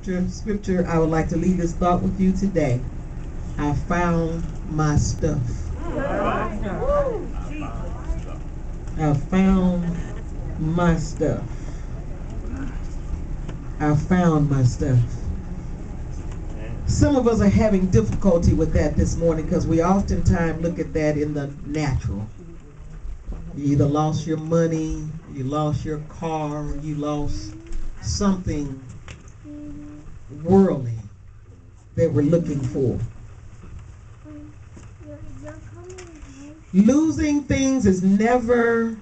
Scripture I would like to leave this thought with you today. I found my stuff. I found my stuff. I found my stuff. Some of us are having difficulty with that this morning because we oftentimes look at that in the natural. You either lost your money, you lost your car, you lost something worldly that we're looking for. Losing things is never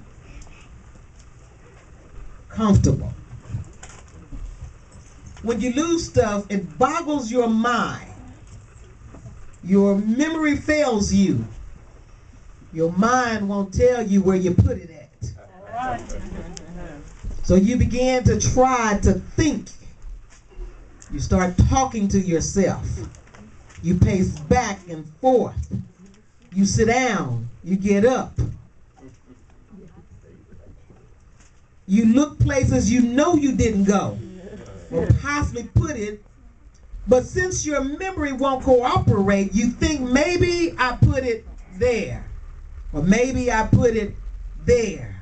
comfortable. When you lose stuff, it boggles your mind. Your memory fails you. Your mind won't tell you where you put it at. So you begin to try to think. You start talking to yourself. You pace back and forth. You sit down. You get up. You look places you know you didn't go or possibly put it, but since your memory won't cooperate, you think maybe I put it there, or maybe I put it there.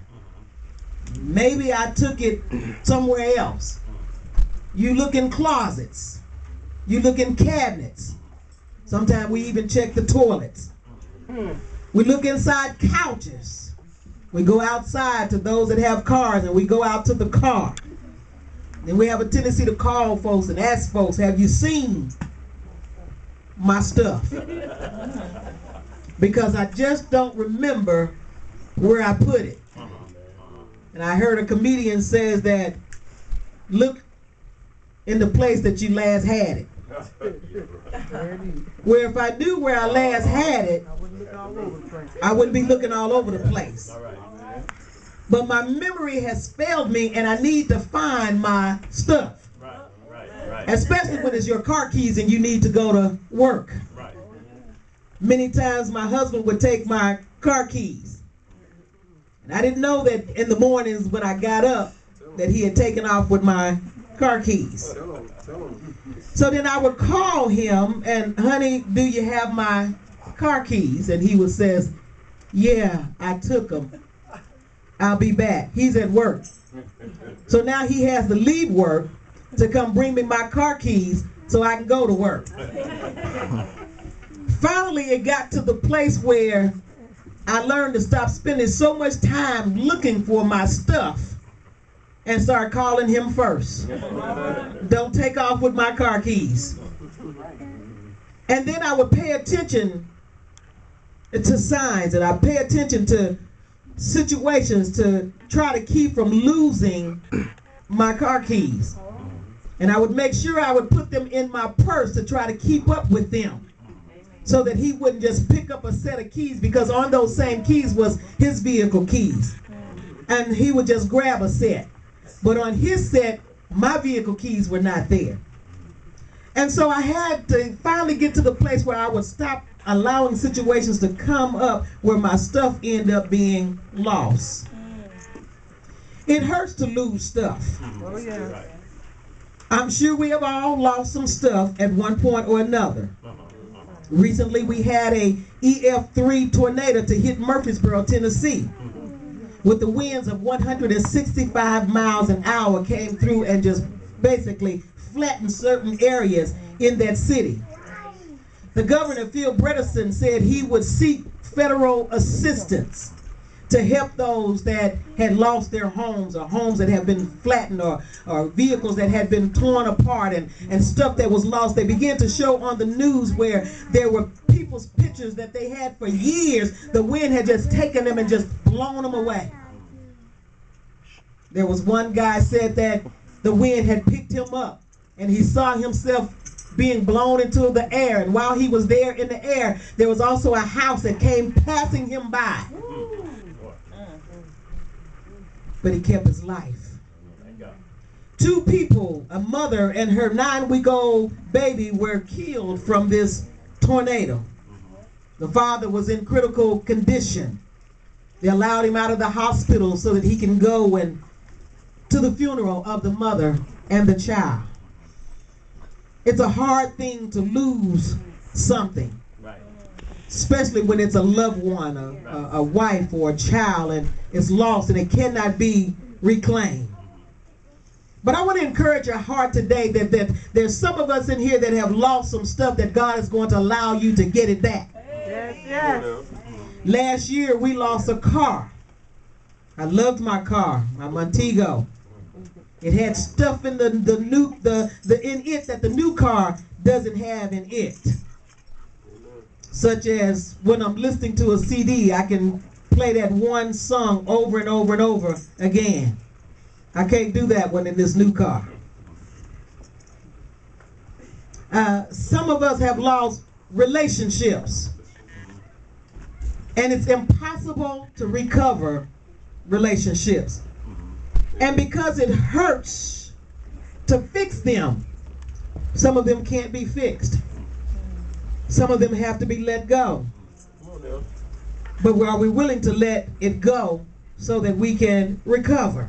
Maybe I took it somewhere else. You look in closets. You look in cabinets. Sometimes we even check the toilets. We look inside couches. We go outside to those that have cars, and we go out to the car. Then we have a tendency to call folks and ask folks, have you seen my stuff? Because I just don't remember where I put it. And I heard a comedian says that, look in the place that you last had it. Where if I knew where I last had it, I wouldn't be looking all over the place. But my memory has failed me, and I need to find my stuff. Especially when it's your car keys and you need to go to work. Many times my husband would take my car keys. And I didn't know that in the mornings when I got up that he had taken off with my car keys. So then I would call him and, honey, do you have my car keys? And he would say, yeah, I took them. I'll be back. He's at work. So now he has to leave work to come bring me my car keys so I can go to work. Finally, it got to the place where I learned to stop spending so much time looking for my stuff and start calling him first. Don't take off with my car keys. And then I would pay attention to signs, and I pay attention to situations to try to keep from losing my car keys. And I would make sure I would put them in my purse to try to keep up with them, so that he wouldn't just pick up a set of keys, because on those same keys was his vehicle keys. And he would just grab a set. But on his set, my vehicle keys were not there. And so I had to finally get to the place where I would stop allowing situations to come up where my stuff ended up being lost. It hurts to lose stuff. Oh, yeah. I'm sure we have all lost some stuff at one point or another. Recently we had a EF3 tornado to hit Murfreesboro, Tennessee. With the winds of 165 miles an hour came through and just basically flattened certain areas in that city. The governor, Phil Bredesen, said he would seek federal assistance to help those that had lost their homes, or homes that have been flattened, or vehicles that had been torn apart, and stuff that was lost. They began to show on the news where there were people's pictures that they had for years. The wind had just taken them and just blown them away. There was one guy said that the wind had picked him up, and he saw himself being blown into the air. And while he was there in the air, there was also a house that came passing him by. But he kept his life. Two people, a mother and her 9-week-old baby, were killed from this tornado. The father was in critical condition. They allowed him out of the hospital so that he can go and to the funeral of the mother and the child. It's a hard thing to lose something. Right. Especially when it's a loved one, a wife or a child, and it's lost and it cannot be reclaimed. But I want to encourage your heart today that there's some of us in here that have lost some stuff that God is going to allow you to get it back. Yes, yes. Last year we lost a car. I loved my car, my Montego. It had stuff in in it that the new car doesn't have in it. Such as when I'm listening to a CD, I can play that one song over and over and over again. I can't do that one in this new car. Some of us have lost relationships. And it's impossible to recover relationships. And because it hurts to fix them, some of them can't be fixed. Some of them have to be let go. But are we willing to let it go so that we can recover?